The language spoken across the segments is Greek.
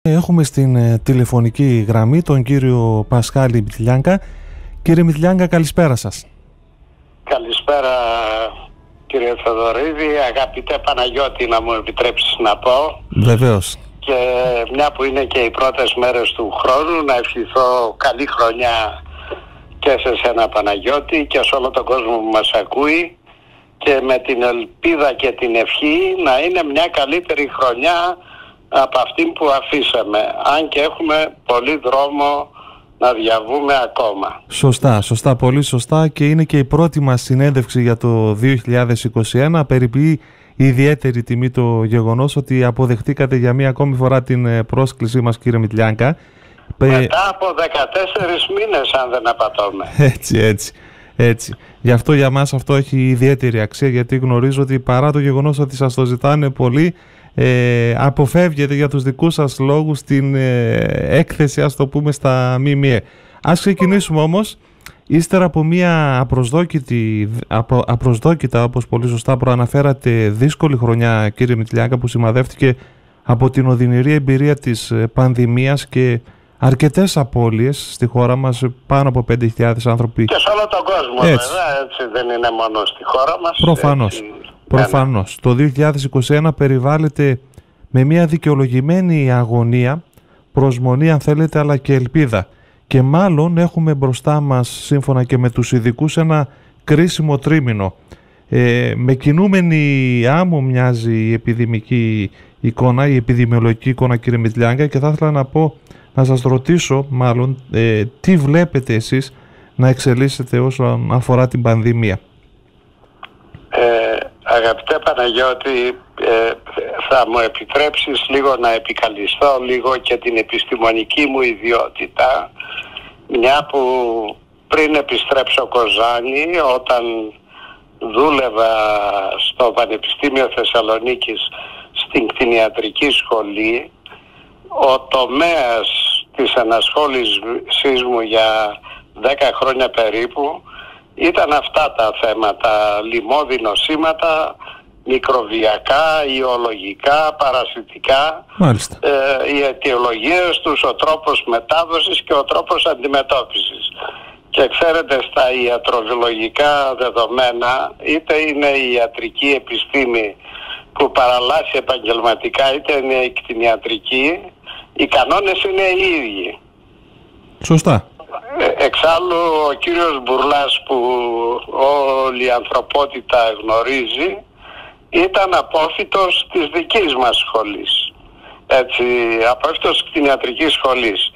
Έχουμε στην τηλεφωνική γραμμή τον κύριο Πασχάλη Μητλιάγκα. Κύριε Μητλιάγκα, καλησπέρα σας. Καλησπέρα κύριε Θεοδωρίδη. Αγαπητέ Παναγιώτη, να μου επιτρέψεις να πω. Βεβαίως. Και μια που είναι και οι πρώτες μέρες του χρόνου, να ευχηθώ καλή χρονιά και σε σένα Παναγιώτη και σε όλο τον κόσμο που μας ακούει, και με την ελπίδα και την ευχή να είναι μια καλύτερη χρονιά από αυτή που αφήσαμε, αν και έχουμε πολύ δρόμο να διαβούμε ακόμα. Σωστά, πολύ σωστά, και είναι και η πρώτη μας συνέντευξη για το 2021. Περιποιεί ιδιαίτερη τιμή το γεγονός ότι αποδεχτήκατε για μία ακόμη φορά την πρόσκλησή μας, κύριε Μητλιάγκα. Μετά από 14 μήνες, αν δεν απατώμε. Έτσι. Γι' αυτό για μας αυτό έχει ιδιαίτερη αξία, γιατί γνωρίζω ότι παρά το γεγονός ότι σας το ζητάνε πολύ, αποφεύγετε για τους δικούς σας λόγους την έκθεση, ας το πούμε, στα ΜΜΕ. Ας ξεκινήσουμε όμως, ύστερα από μια απροσδόκητα, όπως πολύ σωστά προαναφέρατε, δύσκολη χρονιά, κύριε Μητλιάγκα, που σημαδεύτηκε από την οδυνηρή εμπειρία της πανδημίας και αρκετές απώλειες στη χώρα μας, πάνω από 5.000 άνθρωποι. Και σε όλο τον κόσμο, βέβαια, έτσι δεν είναι μόνο στη χώρα μας. Προφανώς. Το 2021 περιβάλλεται με μια δικαιολογημένη αγωνία, προσμονή αν θέλετε, αλλά και ελπίδα. Και μάλλον έχουμε μπροστά μας, σύμφωνα και με τους ειδικούς, ένα κρίσιμο τρίμηνο. Με κινούμενη άμμο μοιάζει η επιδημική εικόνα, η επιδημιολογική εικόνα, κύριε Μητλιάγκα, και θα ήθελα να σας ρωτήσω μάλλον τι βλέπετε εσείς να εξελίσσεται όσον αφορά την πανδημία. Αγαπητέ Παναγιώτη, θα μου επιτρέψεις λίγο να επικαλυστώ λίγο και την επιστημονική μου ιδιότητα, μια που πριν επιστρέψω Κοζάνη, όταν δούλευα στο Πανεπιστήμιο Θεσσαλονίκης στην κτηνιατρική σχολή, ο τομέας της ενασχόλησής μου για 10 χρόνια περίπου ήταν αυτά τα θέματα: λοιμώδη νοσήματα, μικροβιακά, ιολογικά, παρασιτικά, οι αιτιολογίες τους, ο τρόπος μετάδοσης και ο τρόπος αντιμετώπισης. Και ξέρετε, στα ιατροβιολογικά δεδομένα, είτε είναι η ιατρική επιστήμη που παραλλάσσει επαγγελματικά, είτε είναι η κτηνιατρική, οι κανόνες είναι οι ίδιοι. Σωστά. Εξάλλου ο κύριος Μπουρλάς, που όλη η ανθρωπότητα γνωρίζει, ήταν απόφοιτος της δικής μας σχολής, απόφοιτος της κτηνιατρικής σχολής.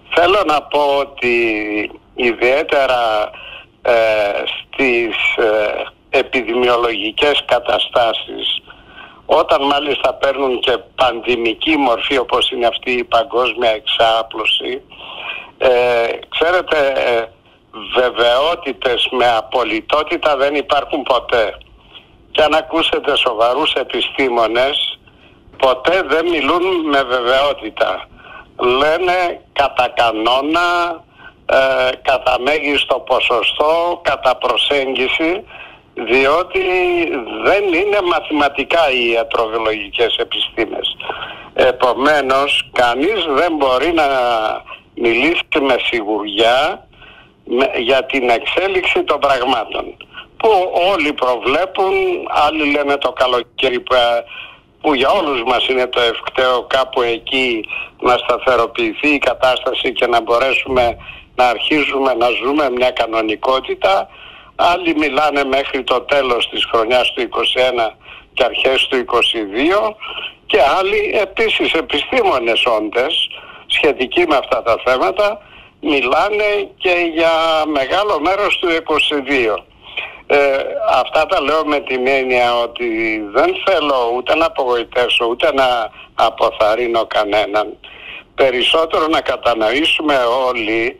Θέλω να πω ότι ιδιαίτερα στις επιδημιολογικές καταστάσεις, όταν μάλιστα παίρνουν και πανδημική μορφή, όπως είναι αυτή η παγκόσμια εξάπλωση, ξέρετε, βεβαιότητες με απολυτότητα δεν υπάρχουν ποτέ. Και αν ακούσετε σοβαρούς επιστήμονες, ποτέ δεν μιλούν με βεβαιότητα. Λένε κατά κανόνα, κατά μέγιστο ποσοστό, κατά προσέγγιση, διότι δεν είναι μαθηματικά οι ιατροβιολογικές επιστήμες. Επομένως, κανείς δεν μπορεί να μιλήσει με σιγουριά για την εξέλιξη των πραγμάτων, που όλοι προβλέπουν. Άλλοι λένε το καλοκαίρι, που για όλους μας είναι το ευκταίο, κάπου εκεί να σταθεροποιηθεί η κατάσταση και να μπορέσουμε να αρχίσουμε να ζούμε μια κανονικότητα. Άλλοι μιλάνε μέχρι το τέλος της χρονιάς του 2021 και αρχές του 2022, και άλλοι επίσης επιστήμονες όντες σχετικοί με αυτά τα θέματα μιλάνε και για μεγάλο μέρος του 2022. Αυτά τα λέω με την έννοια ότι δεν θέλω ούτε να απογοητεύσω ούτε να αποθαρρύνω κανέναν. Περισσότερο να κατανοήσουμε όλοι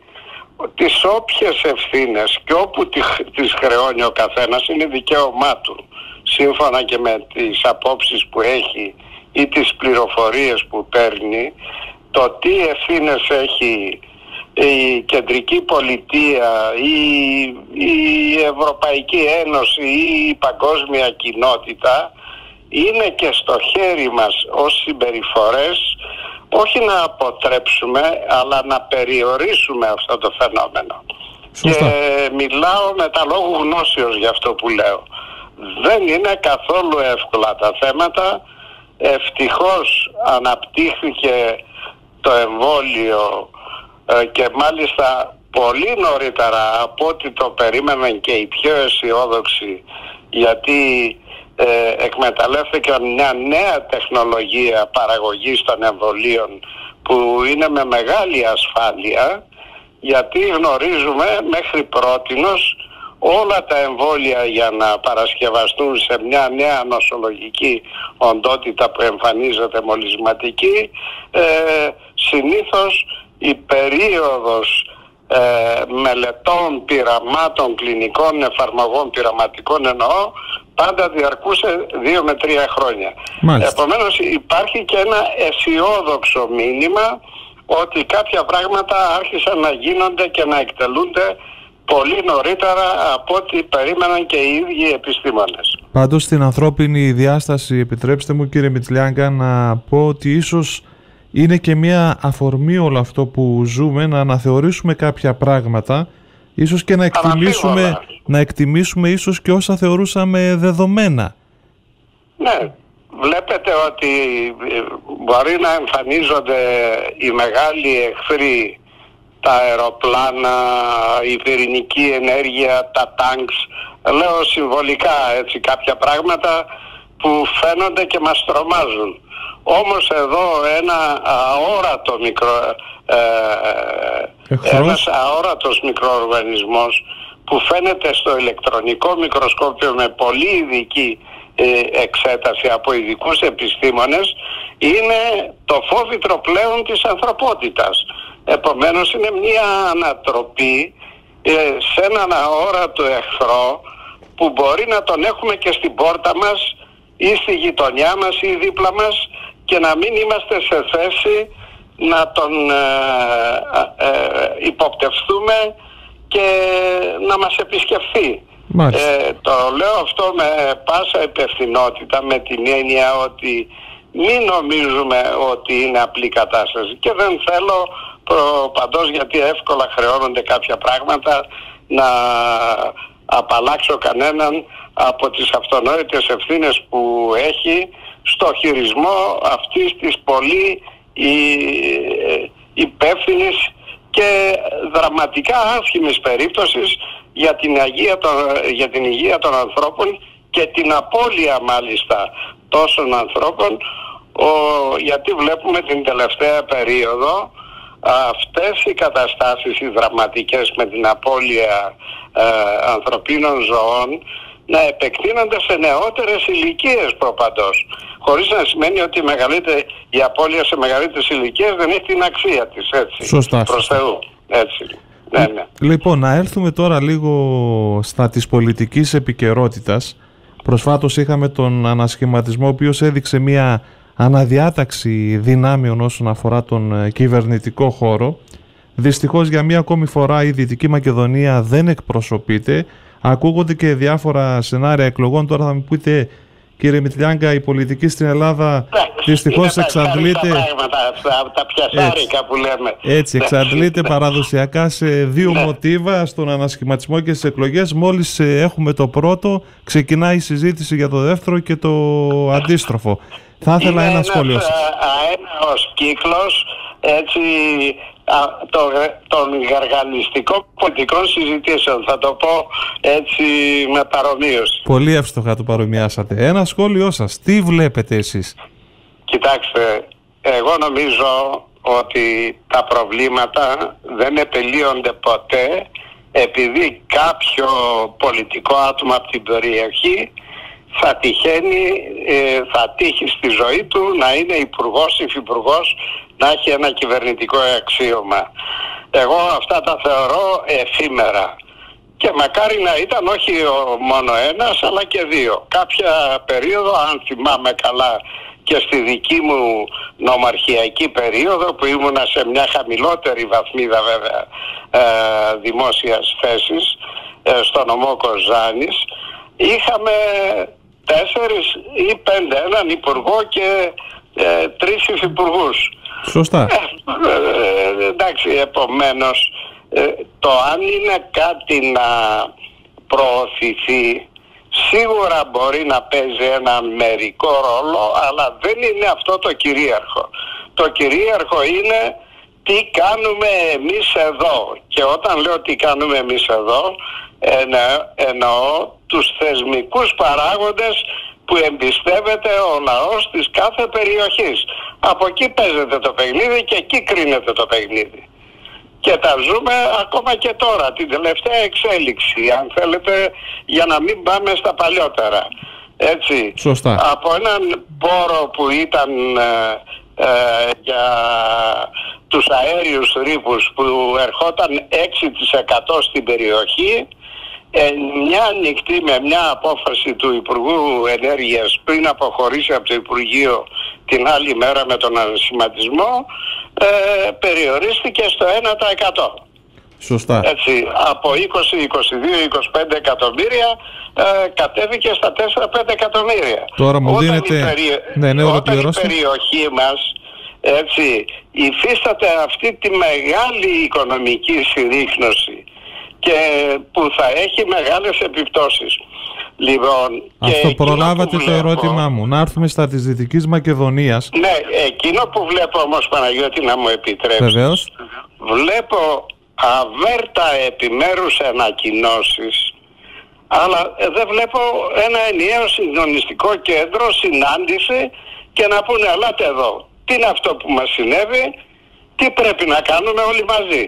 τις όποιες ευθύνες, και όπου τις χρεώνει ο καθένας, είναι δικαίωμά του, σύμφωνα και με τις απόψεις που έχει ή τις πληροφορίες που παίρνει. Το τι ευθύνες έχει η κεντρική πολιτεία ή η Ευρωπαϊκή Ένωση ή η παγκόσμια κοινότητα είναι και στο χέρι μας ως συμπεριφορές όχι να αποτρέψουμε, αλλά να περιορίσουμε αυτό το φαινόμενο. Σωστά. Και μιλάω με τα λόγου γνώσεως για αυτό που λέω. Δεν είναι καθόλου εύκολα τα θέματα. Ευτυχώς αναπτύχθηκε το εμβόλιο και μάλιστα πολύ νωρίτερα από ό,τι το περίμεναν και οι πιο αισιόδοξοι, γιατί εκμεταλλεύτηκαν μια νέα τεχνολογία παραγωγής των εμβολίων που είναι με μεγάλη ασφάλεια, γιατί γνωρίζουμε μέχρι πρότινος όλα τα εμβόλια για να παρασκευαστούν σε μια νέα νοσολογική οντότητα που εμφανίζεται μολυσματική, συνήθως η περίοδος μελετών, πειραμάτων, κλινικών εφαρμογών, πειραματικών εννοώ, πάντα διαρκούσε 2 με 3 χρόνια. Μάλιστα. Επομένως υπάρχει και ένα αισιόδοξο μήνυμα ότι κάποια πράγματα άρχισαν να γίνονται και να εκτελούνται πολύ νωρίτερα από ό,τι περίμεναν και οι ίδιοι οι επιστήμονες. Πάντως στην ανθρώπινη διάσταση, επιτρέψτε μου κύριε Μητλιάγκα να πω ότι ίσως είναι και μια αφορμή όλο αυτό που ζούμε, να αναθεωρήσουμε κάποια πράγματα, ίσως και να εκτιμήσουμε ίσως και όσα θεωρούσαμε δεδομένα. Ναι, βλέπετε ότι μπορεί να εμφανίζονται οι μεγάλοι εχθροί, τα αεροπλάνα, η πυρηνική ενέργεια, τα τάγκς, λέω συμβολικά έτσι κάποια πράγματα που φαίνονται και μας τρομάζουν. Όμως εδώ ένας αόρατος μικροοργανισμός που φαίνεται στο ηλεκτρονικό μικροσκόπιο με πολύ ειδική εξέταση από ειδικούς επιστήμονες, είναι το φόβητρο πλέον της ανθρωπότητας. Επομένως είναι μια ανατροπή σε έναν αόρατο εχθρό που μπορεί να τον έχουμε και στην πόρτα μας ή στη γειτονιά μας ή δίπλα μας και να μην είμαστε σε θέση να τον υποπτευστούμε και να μας επισκεφθεί. Το λέω αυτό με πάσα υπευθυνότητα, με την έννοια ότι μην νομίζουμε ότι είναι απλή κατάσταση και δεν θέλω παντός, γιατί εύκολα χρεώνονται κάποια πράγματα, να απαλλάξω κανέναν από τις αυτονόητες ευθύνες που έχει στο χειρισμό αυτής της πολύ υπεύθυνης και δραματικά άσχημης περίπτωσης για την υγεία των ανθρώπων και την απώλεια μάλιστα τόσων ανθρώπων, γιατί βλέπουμε την τελευταία περίοδο αυτές οι καταστάσεις οι δραματικές με την απώλεια ανθρωπίνων ζωών να επεκτείνονται σε νεότερες ηλικίες προπαντός. Χωρίς να σημαίνει ότι η απώλεια σε μεγαλύτερες ηλικίες δεν έχει την αξία της, έτσι. Σωστά. Προς Θεού. Έτσι. Ναι. Λοιπόν, να έρθουμε τώρα λίγο στα της πολιτικής επικαιρότητας. Προσφάτως είχαμε τον ανασχηματισμό, ο οποίος έδειξε μια αναδιάταξη δυνάμεων όσον αφορά τον κυβερνητικό χώρο. Δυστυχώς για μία ακόμη φορά η Δυτική Μακεδονία δεν εκπροσωπείται. Ακούγονται και διάφορα σενάρια εκλογών. Τώρα θα μου πείτε, κύριε Μητλιάγκα, η πολιτική στην Ελλάδα δυστυχώς εξαντλείται. Τα πιασάρικα που λέμε. Έτσι, εξαντλείται παραδοσιακά σε δύο μοτίβα, στον ανασχηματισμό και στις εκλογές. Μόλις έχουμε το πρώτο, ξεκινάει η συζήτηση για το δεύτερο και το αντίστροφο. Θα ήθελα ένα σχόλιο σας. Αέναος κύκλος, έτσι, των γαργαλιστικών πολιτικών συζητήσεων, θα το πω έτσι με παρομοίωση. Πολύ εύστοχα το παρομοιάσατε. Ένα σχόλιο σας, τι βλέπετε εσείς? Κοιτάξτε, εγώ νομίζω ότι τα προβλήματα δεν επιλύονται ποτέ επειδή κάποιο πολιτικό άτομο από την περιοχή θα τύχει στη ζωή του να είναι υπουργός, υφυπουργός, να έχει ένα κυβερνητικό αξίωμα. Εγώ αυτά τα θεωρώ εφήμερα. Και μακάρι να ήταν όχι μόνο ένας, αλλά και δύο. Κάποια περίοδο, αν θυμάμαι καλά, και στη δική μου νομαρχιακή περίοδο, που ήμουνα σε μια χαμηλότερη βαθμίδα βέβαια δημόσιας θέσης, στο νομό Κοζάνης, είχαμε 4 ή 5, έναν υπουργό και 3 υφυπουργούς. Σωστά. Εντάξει, επομένως, το αν είναι κάτι να προωθηθεί, σίγουρα μπορεί να παίζει ένα μερικό ρόλο, αλλά δεν είναι αυτό το κυρίαρχο. Το κυρίαρχο είναι τι κάνουμε εμείς εδώ. Και όταν λέω τι κάνουμε εμείς εδώ, εννοώ τους θεσμικούς παράγοντες που εμπιστεύεται ο λαός της κάθε περιοχής. Από εκεί παίζεται το παιχνίδι και εκεί κρίνεται το παιχνίδι. Και τα ζούμε ακόμα και τώρα, την τελευταία εξέλιξη, αν θέλετε, για να μην πάμε στα παλιότερα. Έτσι. Σωστά. Από έναν πόρο που ήταν για τους αέριους ρήπους που ερχόταν 6% στην περιοχή, μια νυχτή με μια απόφαση του Υπουργού Ενέργειας πριν αποχωρήσει από το Υπουργείο την άλλη μέρα με τον ανασηματισμό, περιορίστηκε στο 1%. Σωστά. Έτσι, από 20, 22, 25 εκατομμύρια κατέβηκε στα 4-5 εκατομμύρια. Τώρα μου δίνεται... Όταν η περιοχή μας, έτσι, υφίσταται αυτή τη μεγάλη οικονομική συρρίκνωση και που θα έχει μεγάλες επιπτώσεις. Λοιπόν, αυτό προλάβατε το ερώτημά μου. Να έρθουμε στα της Δυτικής Μακεδονίας. Ναι, εκείνο που βλέπω όμως, Παναγιώτη, να μου επιτρέψεις. Βεβαίως. Βλέπω αβέρτα επιμέρους ανακοινώσεις, αλλά δεν βλέπω ένα ενιαίο συντονιστικό κέντρο, συνάντηση και να πούνε ελάτε εδώ. Τι είναι αυτό που μας συνέβη, τι πρέπει να κάνουμε όλοι μαζί.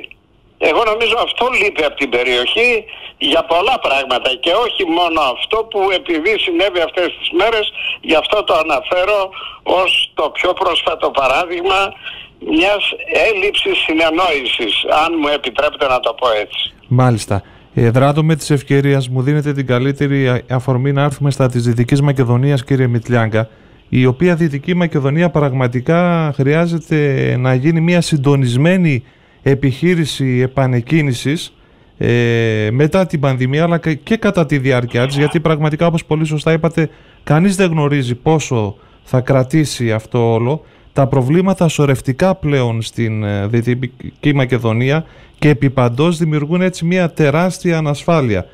Εγώ νομίζω αυτό λείπει από την περιοχή για πολλά πράγματα και όχι μόνο αυτό που επειδή συνέβη αυτές τις μέρες, γι' αυτό το αναφέρω ως το πιο πρόσφατο παράδειγμα μιας έλλειψης συνεννόησης, αν μου επιτρέπετε να το πω έτσι. Μάλιστα. Δράτω με της ευκαιρίας, μου δίνετε την καλύτερη αφορμή να έρθουμε στα της Δυτικής Μακεδονίας, κύριε Μητλιάγκα, η οποία Δυτική Μακεδονία πραγματικά χρειάζεται να γίνει μια συντονισμένη επιχείρηση επανεκκίνησης μετά την πανδημία, αλλά και κατά τη διάρκεια της, γιατί πραγματικά, όπως πολύ σωστά είπατε, κανείς δεν γνωρίζει πόσο θα κρατήσει αυτό όλο. Τα προβλήματα σωρευτικά πλέον στην Δυτική Μακεδονία και επιπαντός δημιουργούν έτσι μια τεράστια ανασφάλεια.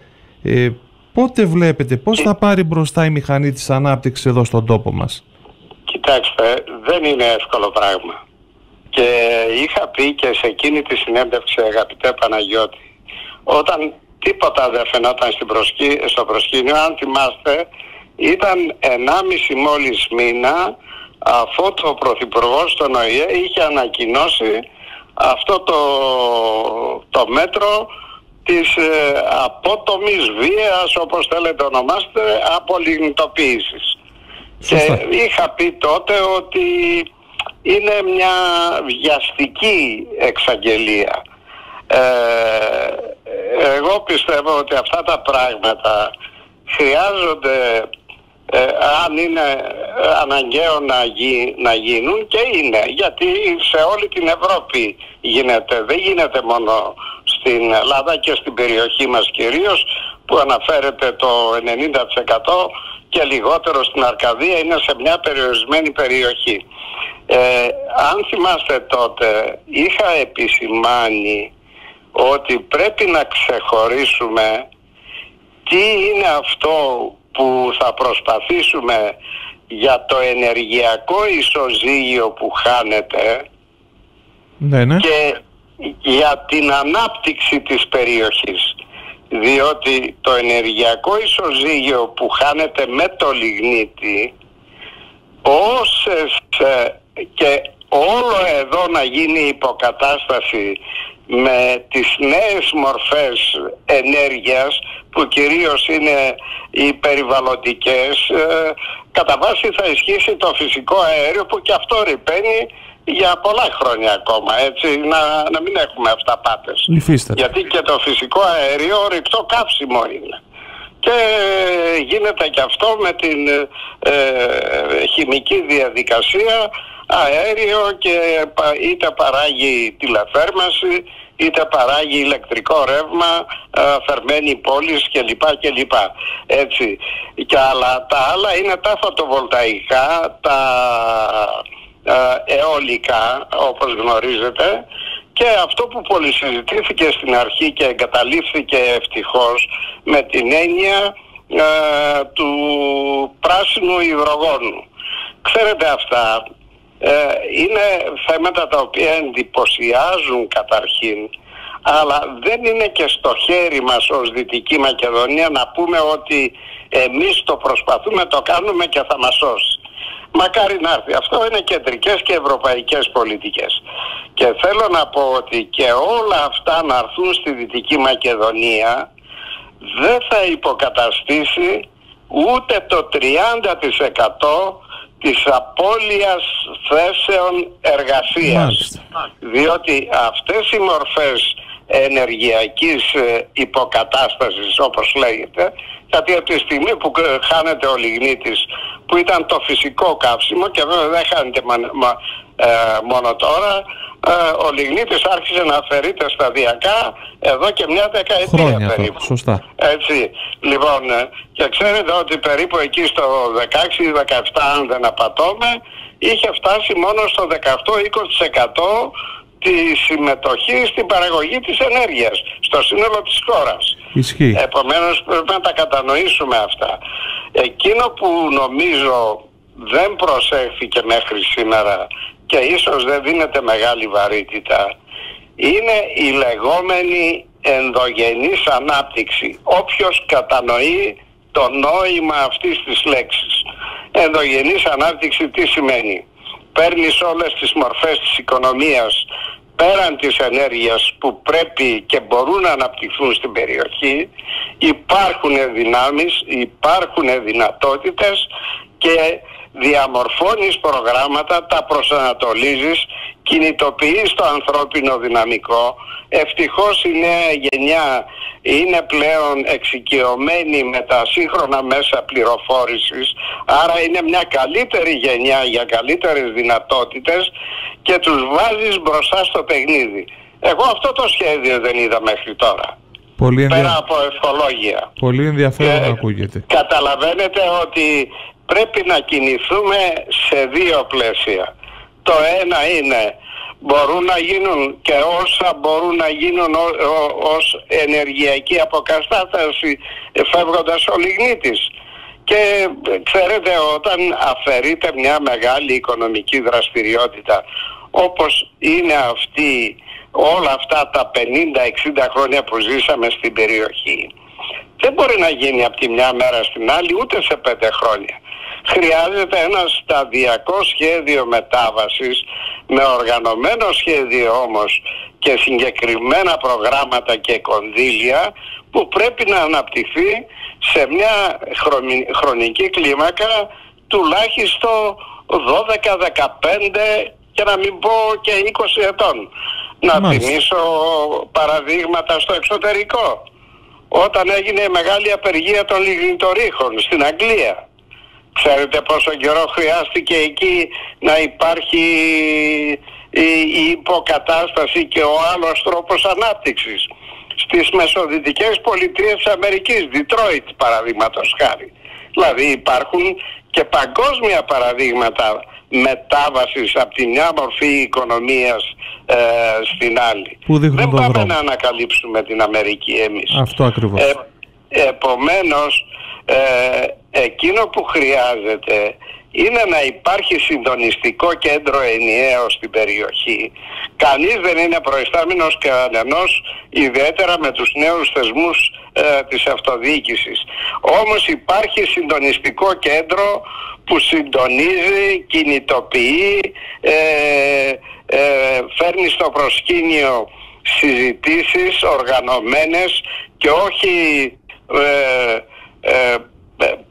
Πότε βλέπετε, πώς θα πάρει μπροστά η μηχανή της ανάπτυξης εδώ στον τόπο μας? Κοιτάξτε, δεν είναι εύκολο πράγμα. Και είχα πει και σε εκείνη τη συνέντευξη, αγαπητέ Παναγιώτη, όταν τίποτα δεν φαινόταν στο προσκήνιο, αν θυμάστε, ήταν 1,5 μόλις μήνα αφού το Πρωθυπουργός στον ΟΗΕ είχε ανακοινώσει αυτό το μέτρο της απότομης βίας, όπως θέλετε ονομάστε, απολιγνητοποίησης. Και είχα πει τότε ότι είναι μια βιαστική εξαγγελία. Εγώ πιστεύω ότι αυτά τα πράγματα χρειάζονται, αν είναι αναγκαίο να γίνουν, και είναι, γιατί σε όλη την Ευρώπη γίνεται, δεν γίνεται μόνο στην Ελλάδα και στην περιοχή μας κυρίως, που αναφέρεται το 90% και λιγότερο στην Αρκαδία, είναι σε μια περιορισμένη περιοχή. Αν θυμάστε τότε, είχα επισημάνει ότι πρέπει να ξεχωρίσουμε τι είναι αυτό που θα προσπαθήσουμε για το ενεργειακό ισοζύγιο που χάνεται, και για την ανάπτυξη της περιοχής. Διότι το ενεργειακό ισοζύγιο που χάνεται με το λιγνίτη, όσες και όλο εδώ να γίνει υποκατάσταση με τις νέες μορφές ενέργειας, που κυρίως είναι οι περιβαλλοντικές, κατά βάση θα ισχύσει το φυσικό αέριο, που και αυτό ρυπαίνει για πολλά χρόνια ακόμα, έτσι, να μην έχουμε αυταπάτες. Γιατί και το φυσικό αέριο ρηπτό καύσιμο είναι. Και γίνεται και αυτό με την χημική διαδικασία αέριο και είτε παράγει τηλεθέρμανση, είτε παράγει ηλεκτρικό ρεύμα, θερμαίνει πόλεις κλπ. Έτσι. Αλλά τα άλλα είναι τα φωτοβολταϊκά, τα αιωλικά, όπως γνωρίζετε, και αυτό που πολυσυζητήθηκε στην αρχή και εγκαταλείφθηκε ευτυχώς με την έννοια του πράσινου υδρογόνου. Ξέρετε, αυτά είναι θέματα τα οποία εντυπωσιάζουν καταρχήν, αλλά δεν είναι και στο χέρι μας ως Δυτική Μακεδονία να πούμε ότι εμείς το προσπαθούμε, το κάνουμε και θα μας σώσει. Μακάρι να έρθει. Αυτό είναι κεντρικές και ευρωπαϊκές πολιτικές. Και θέλω να πω ότι και όλα αυτά να έρθουν στη Δυτική Μακεδονία δεν θα υποκαταστήσει ούτε το 30% της απώλειας θέσεων εργασίας. Διότι αυτές οι μορφές ενεργειακής υποκατάστασης, όπως λέγεται, γιατί από τη στιγμή που χάνεται ο λιγνίτης, που ήταν το φυσικό καύσιμο, και βέβαια δεν χάνεται μόνο τώρα, ο λιγνίτης άρχισε να αφαιρείται σταδιακά εδώ και μια δεκαετία περίπου. Σωστά. Έτσι. Λοιπόν, και ξέρετε ότι περίπου εκεί στο 16-17, αν δεν απατώμε, είχε φτάσει μόνο στο 18-20% τη συμμετοχή στην παραγωγή της ενέργειας στο σύνολο της χώρας. Ισχύει. Επομένως πρέπει να τα κατανοήσουμε αυτά. Εκείνο που νομίζω δεν προσέχθηκε μέχρι σήμερα και ίσως δεν δίνεται μεγάλη βαρύτητα είναι η λεγόμενη ενδογενής ανάπτυξη. Όποιος κατανοεί το νόημα αυτής της λέξης. Ενδογενής ανάπτυξη τι σημαίνει? Παίρνεις όλες τις μορφές της οικονομίας πέραν της ενέργειας που πρέπει και μπορούν να αναπτυχθούν στην περιοχή, υπάρχουν δυνάμεις, υπάρχουν δυνατότητες και διαμορφώνεις προγράμματα, τα προσανατολίζεις, κινητοποιείς το ανθρώπινο δυναμικό. Ευτυχώς η νέα γενιά είναι πλέον εξοικειωμένη με τα σύγχρονα μέσα πληροφόρησης, άρα είναι μια καλύτερη γενιά για καλύτερες δυνατότητες και τους βάζεις μπροστά στο παιχνίδι. Εγώ αυτό το σχέδιο δεν είδα μέχρι τώρα. Πέρα από ευχολόγια. Πολύ ενδιαφέρον ακούγεται. Καταλαβαίνετε ότι πρέπει να κινηθούμε σε δύο πλαίσια. Το ένα είναι μπορούν να γίνουν και όσα μπορούν να γίνουν ως ενεργειακή αποκατάσταση φεύγοντας ο λιγνίτης. Και ξέρετε, όταν αφαιρείται μια μεγάλη οικονομική δραστηριότητα όπως είναι αυτή όλα αυτά τα 50-60 χρόνια που ζήσαμε στην περιοχή, δεν μπορεί να γίνει από τη μια μέρα στην άλλη ούτε σε 5 χρόνια. Χρειάζεται ένα σταδιακό σχέδιο μετάβασης με οργανωμένο σχέδιο όμως και συγκεκριμένα προγράμματα και κονδύλια που πρέπει να αναπτυχθεί σε μια χρονική κλίμακα τουλάχιστον 12-15 και να μην πω και 20 ετών. Να θυμίσω παραδείγματα στο εξωτερικό. Όταν έγινε η μεγάλη απεργία των λιγνητορύχων στην Αγγλία. Ξέρετε πόσο καιρό χρειάστηκε εκεί να υπάρχει η υποκατάσταση και ο άλλος τρόπος ανάπτυξης. Στις μεσοδυτικές πολιτείες της Αμερικής, Detroit παραδείγματος χάρη. Δηλαδή υπάρχουν και παγκόσμια παραδείγματα μετάβασης από τη μια μορφή οικονομίας στην άλλη. Δεν πάμε να ανακαλύψουμε την Αμερική εμείς. Αυτό ακριβώς. Επομένως, εκείνο που χρειάζεται είναι να υπάρχει συντονιστικό κέντρο ενιαίο στην περιοχή. Κανείς δεν είναι προϊστάμενος κανενός, ιδιαίτερα με τους νέους θεσμούς της αυτοδιοίκησης. Όμως υπάρχει συντονιστικό κέντρο που συντονίζει, κινητοποιεί, φέρνει στο προσκήνιο συζητήσεις οργανωμένες και όχι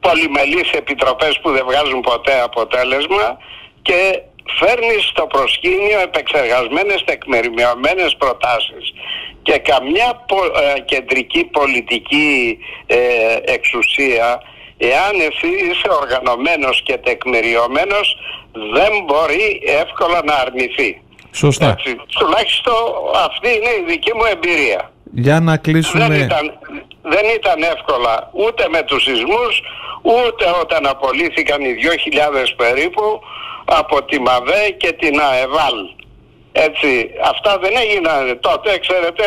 πολυμελείς επιτροπές που δεν βγάζουν ποτέ αποτέλεσμα, και φέρνει στο προσκήνιο επεξεργασμένες τεκμηριωμένες προτάσεις. Και καμιά κεντρική πολιτική εξουσία εάν εσύ είσαι οργανωμένος και τεκμηριωμένος, δεν μπορεί εύκολα να αρνηθεί. Σωστά. Έτσι, τουλάχιστον αυτή είναι η δική μου εμπειρία. Για να κλείσουμε... Δεν ήταν εύκολα ούτε με τους σεισμούς, ούτε όταν απολύθηκαν οι 2.000 περίπου από τη ΜΑΒΕ και την ΑΕΒΑΛ. Έτσι, αυτά δεν έγιναν τότε, ξέρετε,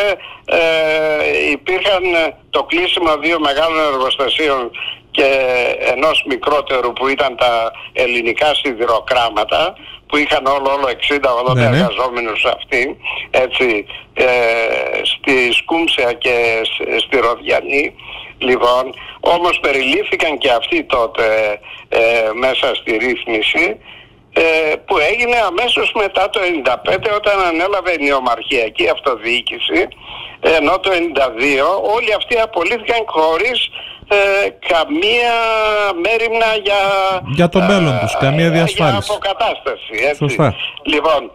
υπήρχαν το κλείσιμο 2 μεγάλων εργοστασίων και ενός μικρότερου που ήταν τα ελληνικά σιδηροκράματα, που είχαν όλο 60-80 εργαζόμενους αυτοί, έτσι, στη Σκούμσια και στη Ροδιανή. Λοιπόν, όμως περιλήφθηκαν και αυτοί τότε μέσα στη ρύθμιση, που έγινε αμέσως μετά το 1995, όταν ανέλαβε η νεομαρχιακή αυτοδιοίκηση, ενώ το 1992 όλοι αυτοί απολύθηκαν χωρίς καμία μέριμνα για το μέλλον τους, καμία διασφάλιση, για αποκατάσταση, έτσι. Σωστά. Λοιπόν,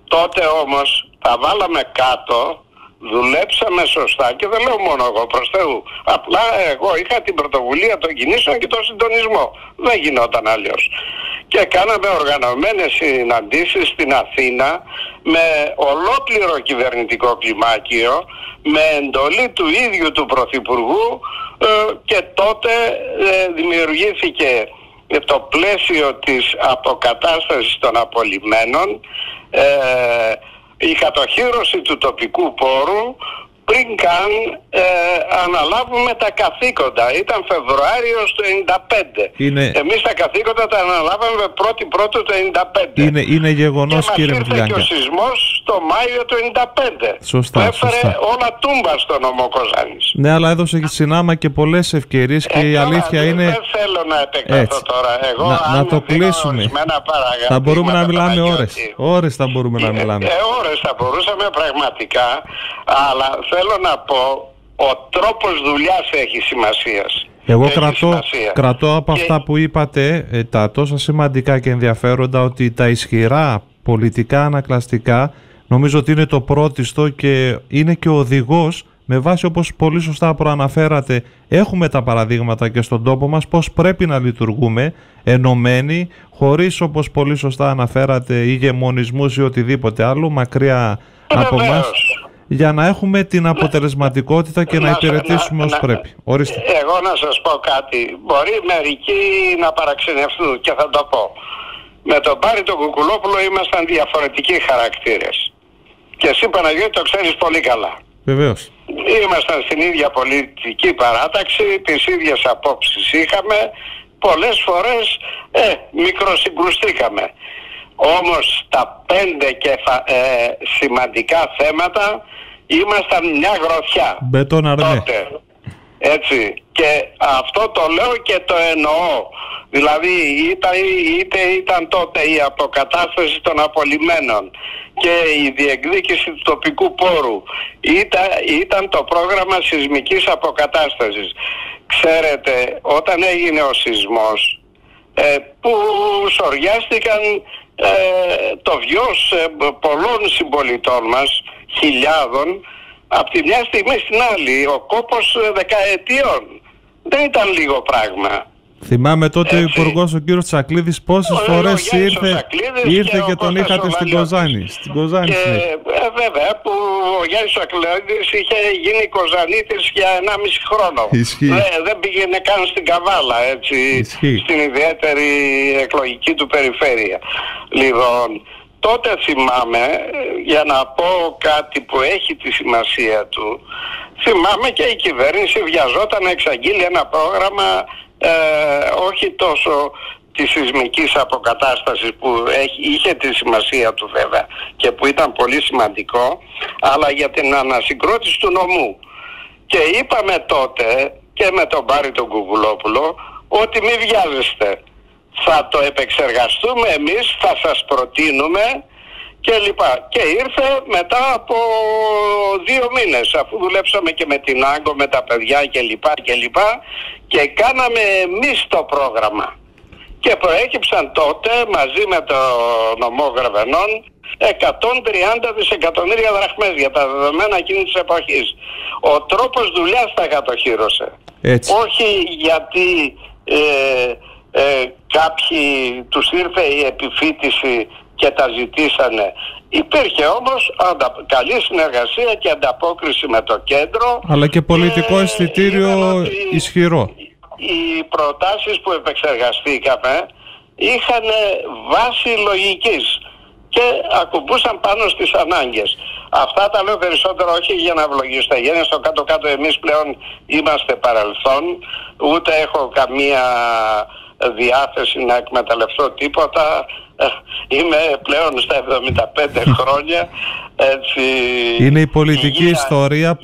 τότε όμως τα βάλαμε κάτω, δουλέψαμε σωστά, και δεν λέω μόνο εγώ, προς Θεού. Απλά εγώ είχα την πρωτοβουλία των κινήσεων και τον συντονισμό. Δεν γινόταν αλλιώς. Και κάναμε οργανωμένες συναντήσεις στην Αθήνα με ολόκληρο κυβερνητικό κλιμάκιο, με εντολή του ίδιου του Πρωθυπουργού, και τότε δημιουργήθηκε το πλαίσιο της αποκατάστασης των απολυμμένων, η κατοχύρωση του τοπικού πόρου πριν καν αναλάβουμε τα καθήκοντα. Ήταν Φεβρουάριος του 1995. Εμείς τα καθήκοντα τα αναλάβαμε 1η Πρώτου του 1995. Είναι γεγονός, κύριε Μητυλιάνκα. Και μας ήρθε και ο σεισμός το Μάιο του 1995. Σωστά, που έφερε όλα τούμπα στο νομό Κοζάνης. Ναι, αλλά έδωσε συνάμα και πολλές ευκαιρίες, και η αλήθεια είναι... Δεν θέλω να επεκταθώ τώρα. Εγώ να το κλείσουμε. Θα μπορούμε να μιλάμε ώρες. Ώρες θα μπορούμε να μιλάμε. Ώρες θα μπορούσαμε πραγματικά, αλλά θέλω να πω, ο τρόπος δουλειάς έχει σημασία. Εγώ κρατώ από αυτά που είπατε, τα τόσα σημαντικά και ενδιαφέροντα, ότι τα ισχυρά πολιτικά ανακλαστικά νομίζω ότι είναι το πρώτιστο και είναι και ο οδηγός, με βάση, όπως πολύ σωστά προαναφέρατε, έχουμε τα παραδείγματα και στον τόπο μας πώς πρέπει να λειτουργούμε ενωμένοι, χωρίς, όπως πολύ σωστά αναφέρατε, ηγεμονισμούς ή οτιδήποτε άλλο μακριά από εμάς, για να έχουμε την αποτελεσματικότητα και να υπηρετήσουμε ως πρέπει. Ορίστε. Εγώ να σας πω κάτι. Μπορεί μερικοί να παραξενευτούν, και θα το πω. Με τον Πάρη τον Κουκουλόπουλο ήμασταν διαφορετικοί χαρακτήρες. Και εσύ, Παναγιώτη, το ξέρεις πολύ καλά. Βεβαίως. Ήμασταν στην ίδια πολιτική παράταξη, τις ίδιες απόψεις είχαμε, πολλές φορές μικροσυγκρουστήκαμε. Όμως τα 5 σημαντικά θέματα ήμασταν μια γροθιά. Τότε. Έτσι. Και αυτό το λέω και το εννοώ. Δηλαδή είτε ήταν τότε η αποκατάσταση των απολυμμένων και η διεκδίκηση του τοπικού πόρου, ήταν το πρόγραμμα σεισμικής αποκατάστασης. Ξέρετε, όταν έγινε ο σεισμός, που σοριάστηκαν το βιος πολλών συμπολιτών μας, χιλιάδων, από τη μια στιγμή στην άλλη, ο κόπος δεκαετιών. Δεν ήταν λίγο πράγμα. Θυμάμαι τότε ο Υπουργός, ο κύριος Τσακλίδης, πόσες φορές ήρθε και τον είχατε στην Κοζάνη. Βέβαια, που ο Γιάννης Τσακλίδης είχε γίνει Κοζανίτης για 1,5 χρόνο. Δεν πήγαινε καν στην Καβάλα, έτσι, στην ιδιαίτερη εκλογική του περιφέρεια. Λοιπόν, τότε θυμάμαι, για να πω κάτι που έχει τη σημασία του, θυμάμαι και η κυβέρνηση βιαζόταν να εξαγγείλει ένα πρόγραμμα, όχι τόσο της σεισμικής αποκατάστασης που είχε τη σημασία του βέβαια και που ήταν πολύ σημαντικό, αλλά για την ανασυγκρότηση του νομού. Και είπαμε τότε και με τον Πάρη τον Κουκουλόπουλο ότι μη βιάζεστε, θα το επεξεργαστούμε εμείς, θα σας προτείνουμε και λοιπά. Και ήρθε μετά από 2 μήνες, αφού δουλέψαμε και με την Άγκο, με τα παιδιά και λοιπά, και κάναμε εμείς το πρόγραμμα. Και προέκυψαν τότε μαζί με το νομό Γρεβενών 130 δισεκατομμύρια δραχμές για τα δεδομένα εκείνης της εποχής. Ο τρόπος δουλειάς τα κατοχύρωσε. Έτσι. Όχι γιατί κάποιοι τους ήρθε η επιφύτηση και τα ζητήσανε. Υπήρχε όμως καλή συνεργασία και ανταπόκριση με το κέντρο. Αλλά και πολιτικό αισθητήριο ισχυρό. Οι προτάσεις που επεξεργαστήκαμε είχαν βάση λογικής και ακουμπούσαν πάνω στις ανάγκες. Αυτά τα λέω περισσότερο όχι για να ευλογήσω. Γιατί στο κάτω-κάτω εμείς πλέον είμαστε παρελθόν, ούτε έχω καμία διάθεση να εκμεταλλευτώ τίποτα. Είμαι πλέον στα 75 χρόνια. Έτσι, είναι η πολιτική ιστορία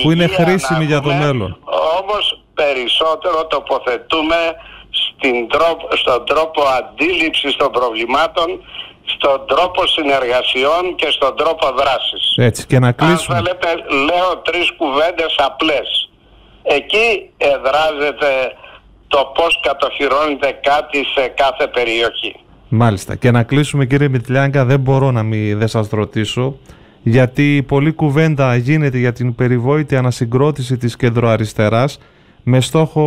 που είναι χρήσιμη για το μέλλον. Όμως περισσότερο τοποθετούμε στον τρόπο αντίληψης των προβλημάτων, στον τρόπο συνεργασιών και στον τρόπο δράσης. Έτσι, και να κλείσουμε. Αν θέλετε, λέω 3 κουβέντες απλές. Εκεί εδράζεται το πώς κατοχυρώνεται κάτι σε κάθε περιοχή. Μάλιστα. Και να κλείσουμε, κύριε Μητλιάγκα, δεν μπορώ δεν σας ρωτήσω, γιατί πολλή κουβέντα γίνεται για την περιβόητη ανασυγκρότηση της κεντροαριστεράς με στόχο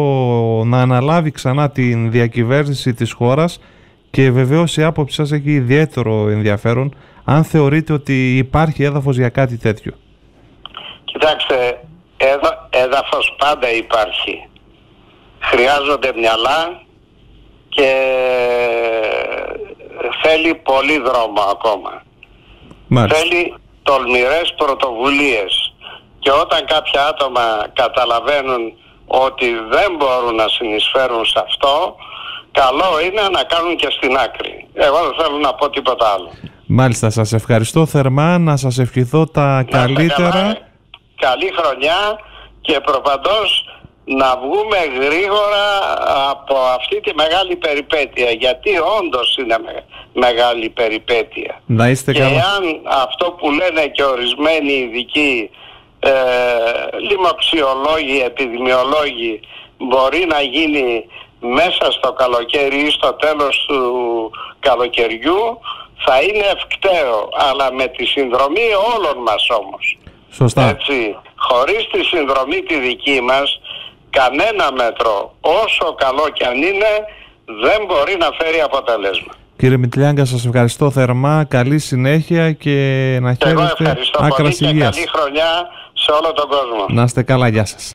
να αναλάβει ξανά την διακυβέρνηση της χώρας, και βεβαίως η άποψη σας έχει ιδιαίτερο ενδιαφέρον, αν θεωρείτε ότι υπάρχει έδαφος για κάτι τέτοιο. Κοιτάξτε, έδαφος πάντα υπάρχει. Χρειάζονται μυαλά και θέλει πολύ δρόμο ακόμα. Μάλιστα. Θέλει τολμηρές πρωτοβουλίες. Και όταν κάποια άτομα καταλαβαίνουν ότι δεν μπορούν να συνεισφέρουν σε αυτό, καλό είναι να κάνουν και στην άκρη. Εγώ δεν θέλω να πω τίποτα άλλο. Μάλιστα, σας ευχαριστώ θερμά, να σας ευχηθώ τα καλύτερα. Καλή χρονιά και προπαντός να βγούμε γρήγορα από αυτή τη μεγάλη περιπέτεια, γιατί όντως είναι μεγάλη περιπέτεια. Να είστε και καλά. αν αυτό που λένε και ορισμένοι ειδικοί λοιμοξιολόγοι, επιδημιολόγοι, μπορεί να γίνει μέσα στο καλοκαίρι ή στο τέλος του καλοκαιριού, θα είναι ευκταίο, αλλά με τη συνδρομή όλων μας όμως. Σωστά. Έτσι, χωρίς τη συνδρομή τη δική μας, κανένα μέτρο, όσο καλό κι αν είναι, δεν μπορεί να φέρει αποτέλεσμα. Κύριε Μητλιάγκα, σας ευχαριστώ θερμά, καλή συνέχεια και να χαίρεστε άκρας υγείας. Και καλή χρονιά σε όλο τον κόσμο. Να είστε καλά, γεια σας.